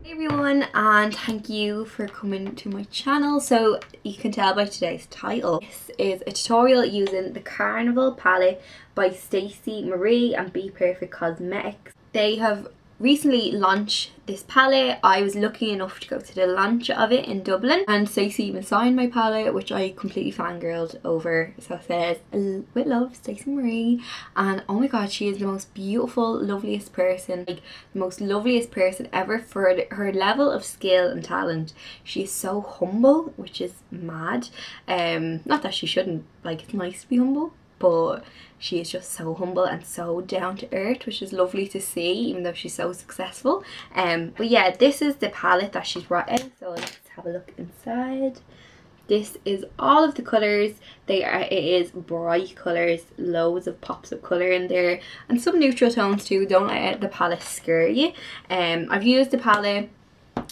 Hey everyone, and thank you for coming to my channel. So you can tell by today's title, this is a tutorial using the Carnival palette by Stacey, Marie and Bperfect Cosmetics. They have recently launched this palette. I was lucky enough to go to the launch of it in Dublin, and Stacey even signed my palette, which I completely fangirled over. So it says, with love, Stacey Marie. And oh my god, she is the most beautiful, loveliest person, like the most loveliest person ever for her level of skill and talent. She is so humble, which is mad. Not that she shouldn't, like, it's nice to be humble, but she is just so humble and so down to earth, which is lovely to see, even though she's so successful. But yeah, this is the palette that she's brought out, so let's have a look inside. This is all of the colours. It is bright colours, loads of pops of colour in there, and some neutral tones too. Don't let the palette scare you. I've used the palette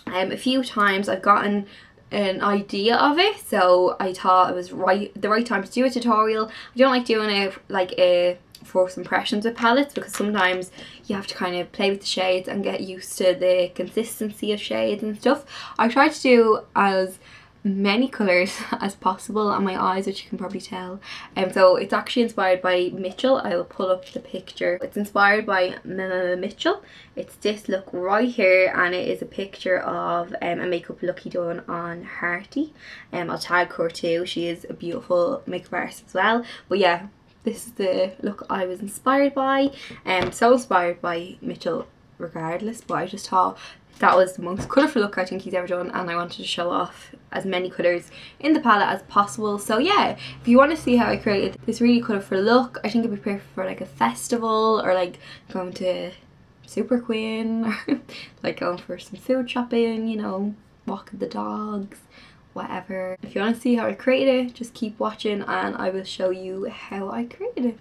a few times. I've gotten an idea of it, so I thought it was the right time to do a tutorial. I don't like doing it like a first impressions with palettes, because sometimes you have to kind of play with the shades and get used to the consistency of shades and stuff. I try to do as many colours as possible on my eyes, which you can probably tell. So it's actually inspired by Mitchell. I will pull up the picture. It's inspired by Mitchell. It's this look right here, and it is a picture of a makeup look he done on Hearty. I'll tag her too. She is a beautiful makeup artist as well. But yeah, this is the look I was inspired by. So inspired by Mitchell regardless, but I just thought that was the most colourful look I think he's ever done, and I wanted to show off as many colours in the palette as possible. So yeah, if you want to see how I created this really colourful look, I think it'd be perfect for like a festival, or like going to Super Queen, or like going for some food shopping, you know, walking the dogs, whatever. If you want to see how I created it, just keep watching and I will show you how I created it.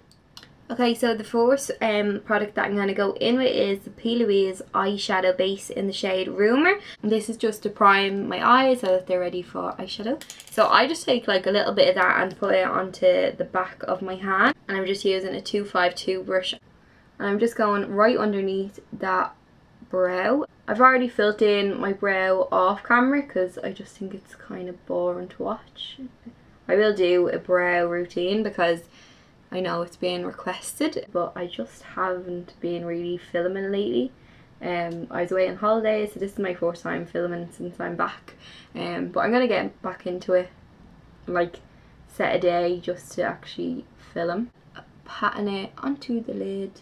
Okay, so the first product that I'm going to go in with is the P. Louise eyeshadow base in the shade Rumour. And this is just to prime my eyes so that they're ready for eyeshadow. So I just take like a little bit of that and put it onto the back of my hand. And I'm just using a 252 brush. And I'm just going right underneath that brow. I've already filled in my brow off camera because I just think it's kind of boring to watch. I will do a brow routine because I know it's being requested, but I just haven't been really filming lately. I was away on holidays, so this is my first time filming since I'm back. But I'm going to get back into it, like set a day just to actually film. Patting it onto the lid.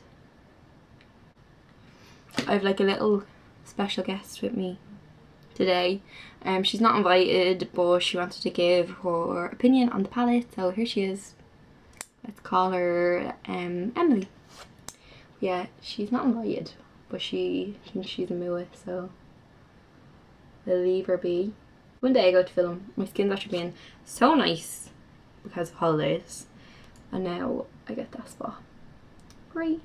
I have like a little special guest with me today. She's not invited, but she wanted to give her opinion on the palette, so here she is. Let's call her Emily. Yeah, she's not invited, but she thinks she's a mua, so we'll leave her be. One day I go to film, my skin's actually been so nice because of holidays, and now I get that spot. Great.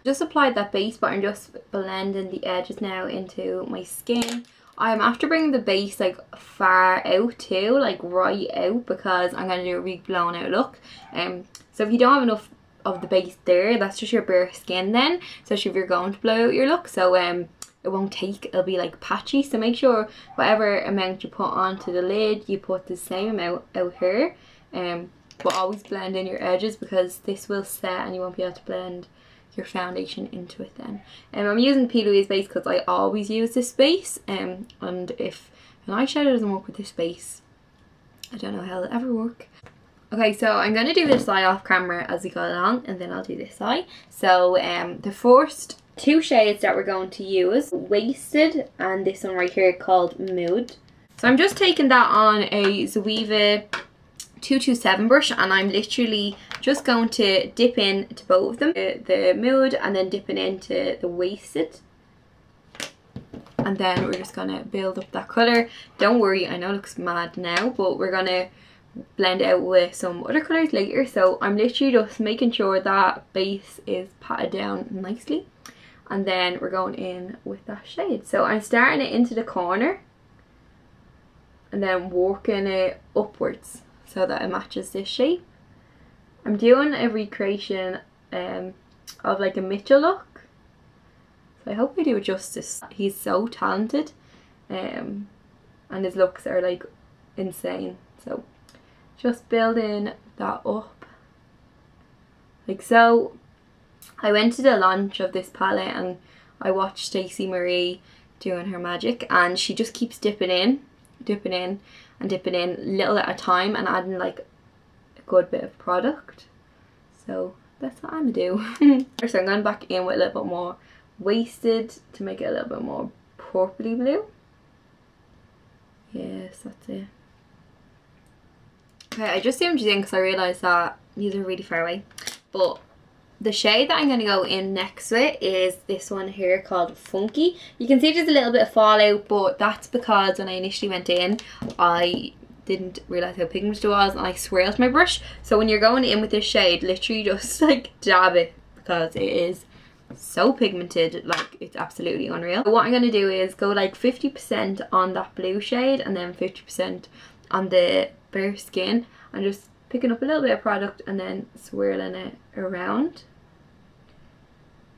Just applied that base, but I'm just blending the edges now into my skin. I'm after bringing the base like far out too, like right out, because I'm going to do a really blown out look. So if you don't have enough of the base there, that's just your bare skin then, especially if you're going to blow out your look. So it won't take, it'll be like patchy. So make sure whatever amount you put onto the lid, you put the same amount out here. But always blend in your edges, because this will set and you won't be able to blend your foundation into it then. I'm using P. Louise base because I always use this base, and if an eyeshadow doesn't work with this base, I don't know how it'll ever work. Okay, so I'm going to do this eye off camera as we go along, and then I'll do this eye. So the first two shades that we're going to use, Wasted and this one right here called Mood. So I'm just taking that on a Zoeva 227 brush, and I'm literally just going to dip into both of them, the Mood and then dipping into the Wasted, and then we're just gonna build up that colour. Don't worry, I know it looks mad now, but we're gonna blend it out with some other colours later. So I'm literally just making sure that base is patted down nicely, and then we're going in with that shade. So I'm starting it into the corner and then working it upwards so that it matches this shape. I'm doing a recreation of like a Mitchell look, so I hope I do it justice. He's so talented. and his looks are like insane. So just building that up like so. I went to the launch of this palette and I watched Stacey Marie doing her magic, and she just keeps dipping in little at a time and adding like a good bit of product. So that's what I'm gonna do. So I'm going back in with a little bit more wasted to make it a little bit more purpley blue. Yes, that's it. Okay, I just zoomed in because I realised that these are really far away. But the shade that I'm going to go in next with is this one here called Funky. You can see there's a little bit of fallout, but that's because when I initially went in, I didn't realise how pigmented it was and I swirled my brush. So when you're going in with this shade, literally just like dab it because it is so pigmented, like it's absolutely unreal. So what I'm going to do is go like 50% on that blue shade and then 50% on the bare skin, and just picking up a little bit of product and then swirling it around.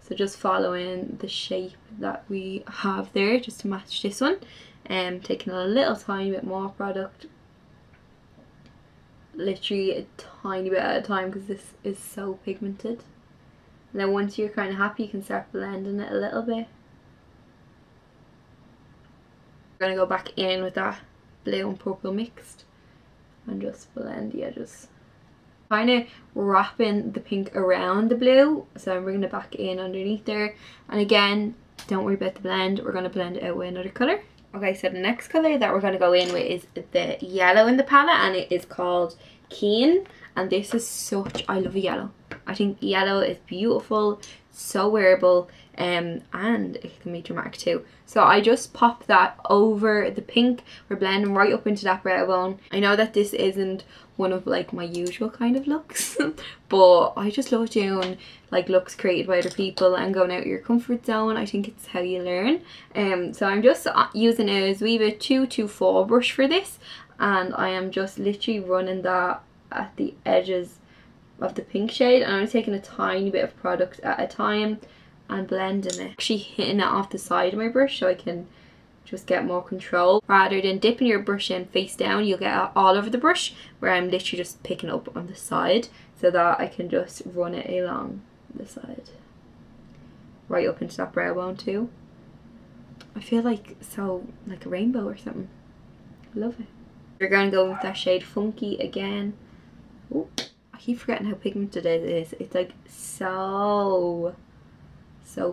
So just following the shape that we have there just to match this one, and taking a little tiny bit more product, literally a tiny bit at a time because this is so pigmented. And then once you're kind of happy, you can start blending it a little bit. We're going to go back in with that blue and purple mixed and just blend the edges. Kind of wrapping the pink around the blue, so I'm bringing it back in underneath there. And again, don't worry about the blend, we're going to blend it out with another colour. Okay, so the next colour that we're going to go in with is the yellow in the palette, and it is called Keen. And this is such, I love yellow. I think yellow is beautiful, so wearable, and it can be dramatic too. So I just pop that over the pink. We're blending right up into that brow bone. I know that this isn't one of like my usual kind of looks, but I just love doing like looks created by other people and going out of your comfort zone. I think it's how you learn. So I'm just using a Zuiva 224 brush for this, and I am just literally running that at the edges of the pink shade, and I'm taking a tiny bit of product at a time and blending it, actually hitting it off the side of my brush so I can just get more control. Rather than dipping your brush in face down, you'll get it all over the brush, where I'm literally just picking up on the side so that I can just run it along the side right up into that brow bone too. I feel like so like a rainbow or something. I love it. We're going to go with that shade Funky again. Ooh, I keep forgetting how pigmented it is. It's like so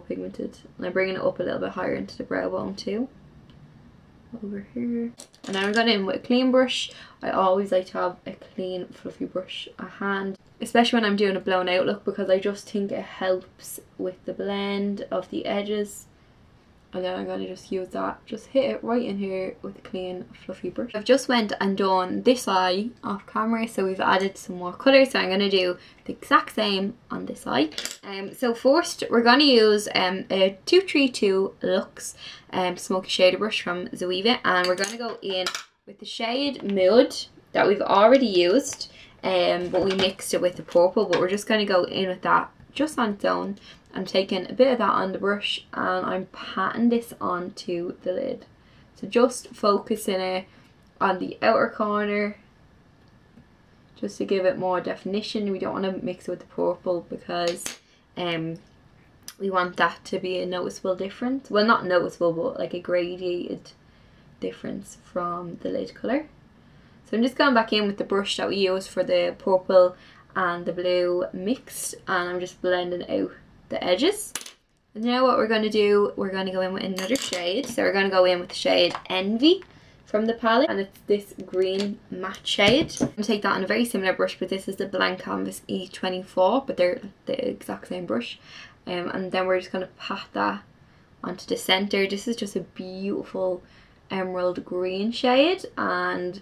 pigmented. And I'm bringing it up a little bit higher into the brow bone too. Over here. And now I'm going in with a clean brush. I always like to have a clean fluffy brush at hand, especially when I'm doing a blown out look, because I just think it helps with the blend of the edges. And then I'm going to just use that, just hit it right in here with a clean fluffy brush. I've just went and done this eye off camera, so we've added some more colours, so I'm going to do the exact same on this eye. So first we're going to use a 232 Luxe smoky shader brush from Zuiva, and we're going to go in with the shade Mood that we've already used, but we mixed it with the purple, but we're just going to go in with that just on its own. I'm taking a bit of that on the brush and I'm patting this onto the lid. So just focusing it on the outer corner just to give it more definition. We don't want to mix it with the purple because we want that to be a noticeable difference. Well, not noticeable, but like a gradiated difference from the lid colour. So I'm just going back in with the brush that we used for the purple and the blue mixed, and I'm just blending out the edges. And now what we're going to do, we're going to go in with another shade. So we're going to go in with the shade Envy from the palette, and it's this green matte shade. I'm going to take that on a very similar brush, but this is the Blank Canvas E24, but they're the exact same brush. And then we're just going to pat that onto the center. This is just a beautiful emerald green shade, and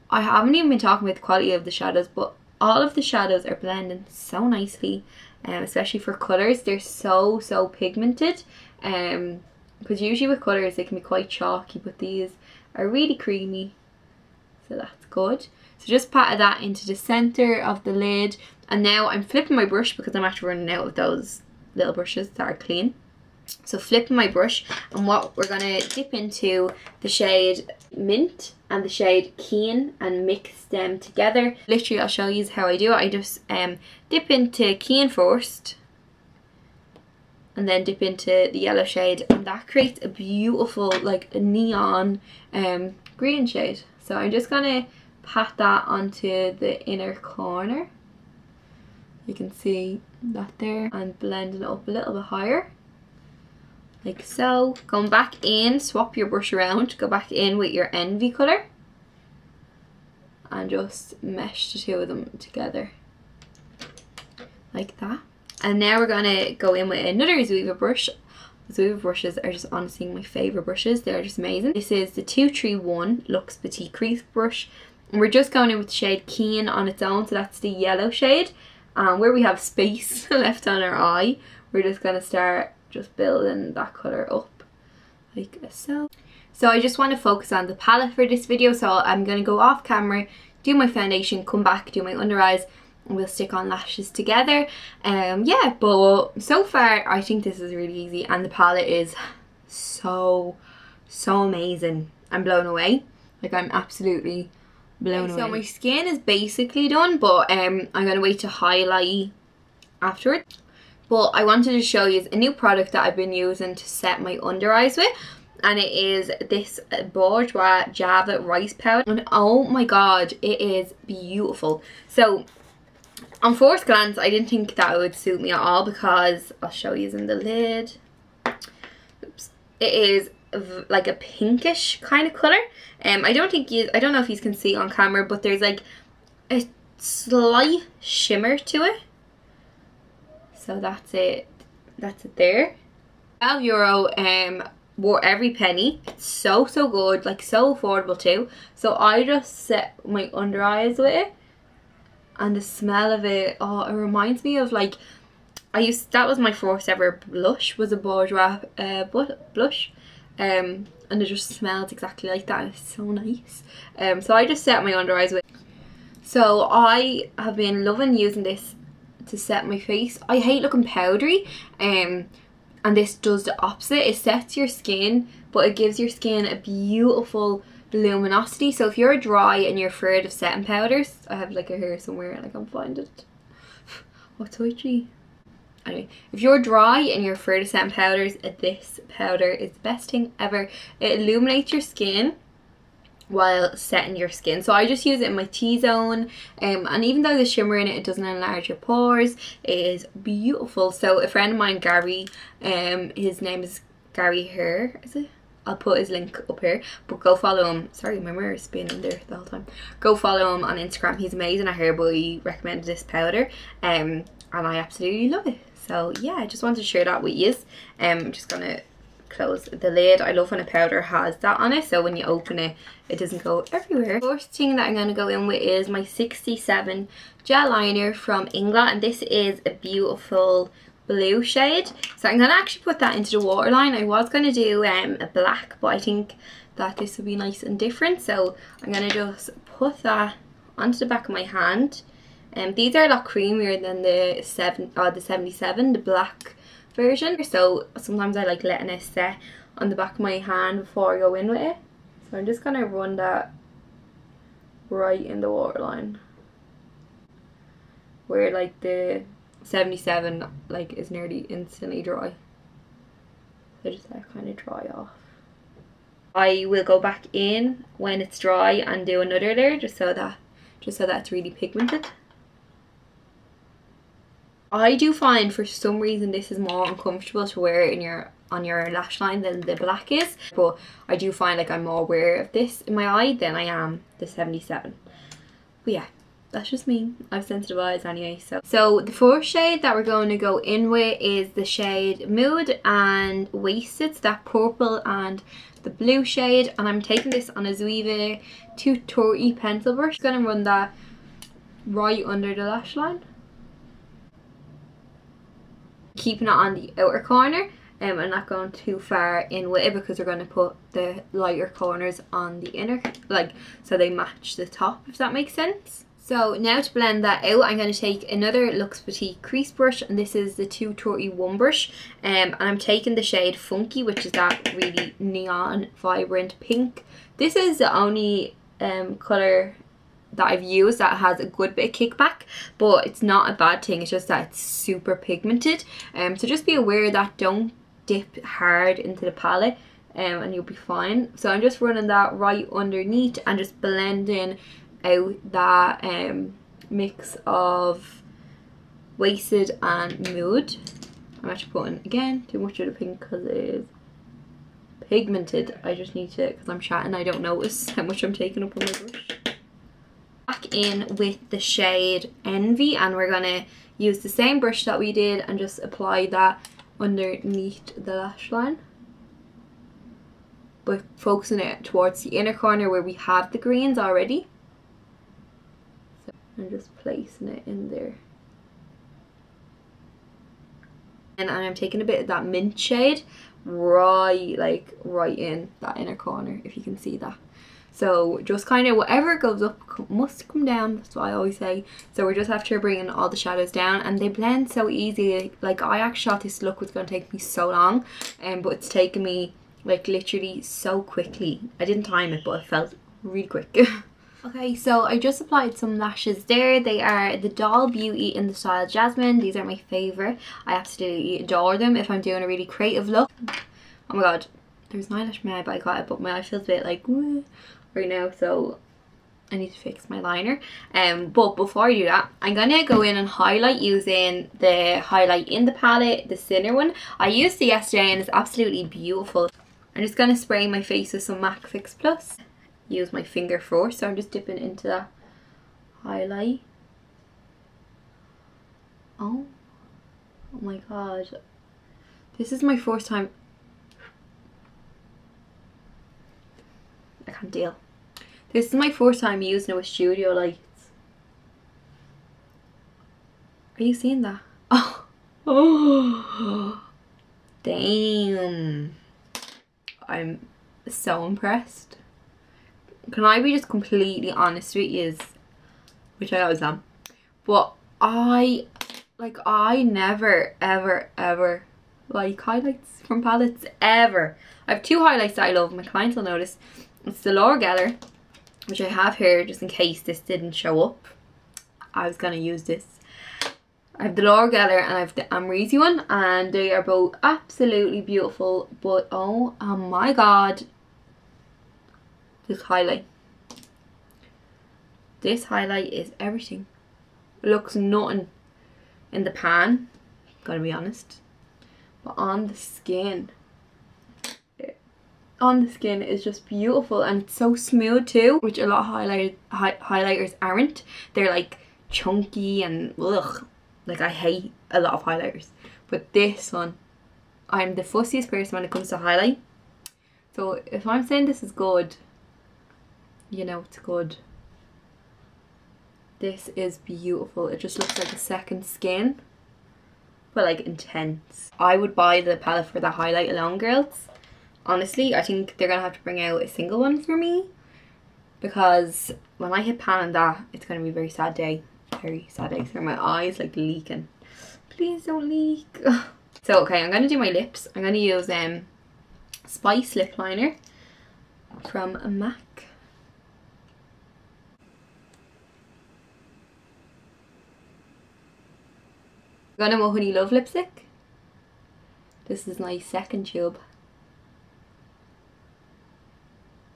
I haven't even been talking about the quality of the shadows, but all of the shadows are blending so nicely, especially for colours. They're so pigmented, because usually with colours they can be quite chalky, but these are really creamy, so that's good. So just patted that into the centre of the lid, and now I'm flipping my brush because I'm actually running out of those little brushes that are clean. So flipping my brush, and what we're going to dip into the shade Mint and the shade Keen and mix them together. Literally, I'll show you how I do it. I just dip into Keen first and then dip into the yellow shade, and that creates a beautiful like a neon green shade. So I'm just going to pat that onto the inner corner. You can see that there, and blending it up a little bit higher. Like so. Going back in, swap your brush around, go back in with your envy colour and just mesh the two of them together like that. And now we're gonna go in with another Zoeva brush. Zoeva brushes are just honestly my favourite brushes. They're just amazing. This is the 231 Luxe Petite Crease brush, and we're just going in with the shade Keen on its own, so that's the yellow shade. And where we have space left on our eye, we're just gonna start just building that colour up like so. So I just want to focus on the palette for this video, so I'm going to go off camera, do my foundation, come back, do my under eyes, and we'll stick on lashes together. Yeah, but so far I think this is really easy, and the palette is so amazing. I'm blown away. Like, I'm absolutely blown away. So my skin is basically done, but I'm going to wait to highlight afterwards. But I wanted to show you a new product that I've been using to set my under eyes with, and it is this Bourjois Java Rice Powder, and oh my god, it is beautiful. So on first glance I didn't think that it would suit me at all, because I'll show you in the lid. Oops. It is like a pinkish kind of colour. I don't know if you can see on camera, but there's like a slight shimmer to it. So that's it there. €12, worth every penny. It's so good, like so affordable too. So I just set my under eyes with it, and the smell of it, oh, it reminds me of like, that was my first ever blush, was a Bourjois blush, and it just smells exactly like that. It's so nice. So I just set my under eyes with it. So I have been loving using this to set my face. I hate looking powdery, and this does the opposite. It sets your skin, but it gives your skin a beautiful luminosity. So if you're dry and you're afraid of setting powders, I have like a hair somewhere and I can't find it. What's itchy? Anyway, if you're dry and you're afraid of setting powders, this powder is the best thing ever. It illuminates your skin while setting your skin. So I just use it in my T-zone, and even though the shimmer in it doesn't enlarge your pores, it is beautiful. So a friend of mine, Gary, his name is Gary Hair, is it? I'll put his link up here, but go follow him. Sorry, my mirror is spinning there the whole time. Go follow him on Instagram. He's amazing at hair, but he recommended this powder, and I absolutely love it. So yeah, I just wanted to share that with you. I'm just gonna close the lid. I love when a powder has that on it, so when you open it, it doesn't go everywhere. First thing that I'm going to go in with is my 67 gel liner from Ingla, and this is a beautiful blue shade. So I'm going to actually put that into the waterline. I was going to do a black, but I think that this would be nice and different, so I'm going to just put that onto the back of my hand. These are a lot creamier than the 77, the black version, so sometimes I like letting it set on the back of my hand before I go in with it. So I'm just gonna run that right in the waterline, where like the 77 like is nearly instantly dry. So just let it kind of dry off. I will go back in when it's dry and do another layer, just so that it's really pigmented. I do find for some reason this is more uncomfortable to wear on your lash line than the black is, but I do find like I'm more aware of this in my eye than I am the 77. But yeah, that's just me. I have sensitive eyes anyway. So the first shade that we're going to go in with is the shade Mood and Wasted. It's that purple and the blue shade, and I'm taking this on a Zoeva 230 pencil brush. I'm going to run that right under the lash line, keeping it on the outer corner. I'm not going too far in with it because we're going to put the lighter corners on the inner, like so they match the top, if that makes sense. So now to blend that out, I'm going to take another Luxe Petite crease brush, and this is the 231 brush, and I'm taking the shade Funky, which is that really neon vibrant pink. This is the only colour that I've used that has a good bit of kickback, but it's not a bad thing, it's just that it's super pigmented. So just be aware that don't dip hard into the palette, and you'll be fine. So I'm just running that right underneath and just blending out that mix of Wasted and Mood. I'm actually putting, again, too much of the pink because it is pigmented. I just need to, because I'm chatting, I don't notice how much I'm taking up on my brush. Back in with the shade Envy, and we're going to use the same brush that we did and just apply that underneath the lash line, but focusing it towards the inner corner where we have the greens already. So I'm just placing it in there. And I'm taking a bit of that mint shade right in that inner corner, if you can see that. So just kind of whatever goes up must come down, that's what I always say. So we're just after bringing all the shadows down, and they blend so easy. Like, I actually thought this look was going to take me so long, but it's taken me like literally so quickly. I didn't time it, but it felt really quick. Okay, so I just applied some lashes there. They are the Doll Beauty in the style Jasmine. These are my favourite. I absolutely adore them if I'm doing a really creative look. Oh my god, there's an eyelash mat, but I got it, but my eye feels a bit like right now, so I need to fix my liner. But before I do that, I'm gonna go in and highlight using the highlight in the palette, the thinner one. I used it yesterday and it's absolutely beautiful. I'm just gonna spray my face with some MAC Fix Plus. Use my finger first, so I'm just dipping into that highlight. Oh my god, this is my first time. I can't deal. This is my first time using it with studio lights. Are you seeing that? Oh, damn. I'm so impressed. Can I be just completely honest with you? Which I always am. But I never ever like highlights from palettes, ever. I have two highlights that I love, my clients will notice. It's the Laura Geller, which I have here just in case this didn't show up. I was gonna use this. I have the Laura Geller and I have the Amrezy one, and they are both absolutely beautiful, but oh my god, this highlight is everything. It looks nothing in the pan, gotta be honest, but on the skin is just beautiful, and it's so smooth too, which a lot of highlighters aren't. They're like chunky and ugh. Like, I hate a lot of highlighters, but this one, I'm the fussiest person when it comes to highlight. So if I'm saying this is good, you know it's good. This is beautiful. It just looks like a second skin, but like intense. I would buy the palette for the highlight alone, girls. Honestly, I think they're gonna have to bring out a single one for me, because when I hit pan on that, it's gonna be a very sad day. Very sad day. So my eyes like leaking. Please don't leak. So okay, I'm gonna do my lips. I'm gonna use Spice lip liner from MAC. I'm gonna Honey Love lipstick. This is my second tube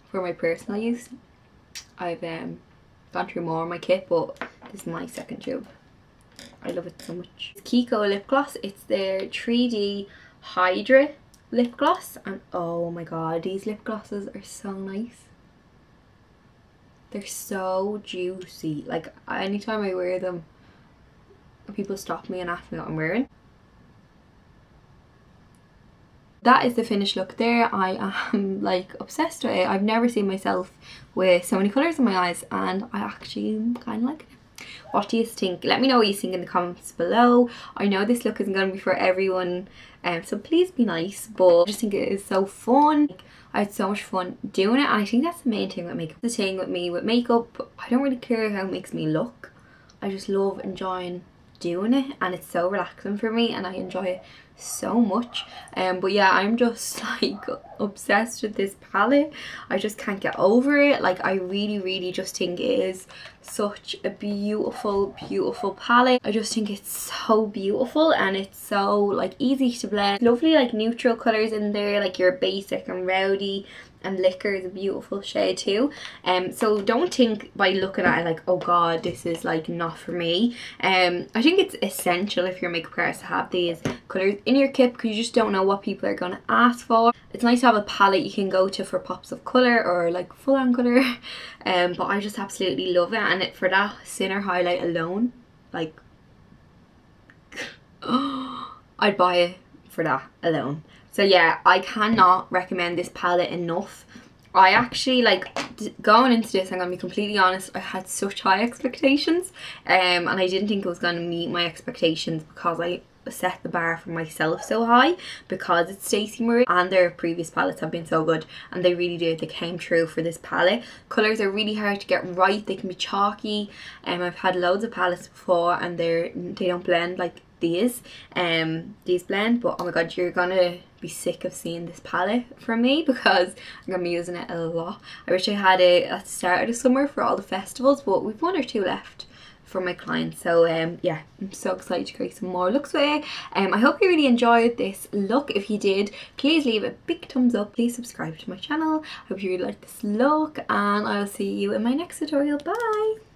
for my personal use. I've gone through more of my kit, but this is my second tube. I love it so much. It's Kiko lip gloss. It's their 3D Hydra lip gloss, and oh my god, these lip glosses are so nice. They're so juicy. Like, anytime I wear them, people stop me and ask me what I'm wearing. That is the finished look there. I am like obsessed with it. I've never seen myself with so many colours in my eyes, and I actually kind of like it. What do you think? Let me know what you think in the comments below. I know this look isn't going to be for everyone, so please be nice, but I just think it is so fun. I had so much fun doing it, and I think that's the main thing with makeup. The thing with me with makeup, I don't really care how it makes me look. I just love enjoying doing it, and it's so relaxing for me and I enjoy it so much. But yeah, I'm just like obsessed with this palette. I just can't get over it. Like, I really just think it is such a beautiful palette. I just think it's so beautiful, and it's so like easy to blend. Lovely like neutral colors in there, like your basic and rowdy, and Liquor is a beautiful shade too. So don't think by looking at it like, oh god, this is like not for me. I think it's essential if you're a makeup artist to have these colours in your kit, because you just don't know what people are going to ask for. It's nice to have a palette you can go to for pops of colour or like full on colour. But I just absolutely love it, and for that Sinner highlight alone, like I'd buy it for that alone. So yeah, I cannot recommend this palette enough. I actually, like, going into this, I'm going to be completely honest, I had such high expectations, and I didn't think it was going to meet my expectations, because I set the bar for myself so high, because it's Stacey Marie and their previous palettes have been so good, and they really did. They came true for this palette. Colours are really hard to get right. They can be chalky. I've had loads of palettes before and they don't blend like these blend, but oh my god, you're gonna be sick of seeing this palette from me, because I'm gonna be using it a lot. I wish I had it at the start of the summer for all the festivals, but we've 1 or 2 left for my clients. So yeah, I'm so excited to create some more looks with it. I hope you really enjoyed this look. If you did, please leave a big thumbs up. Please subscribe to my channel. I hope you really like this look, and I'll see you in my next tutorial. Bye.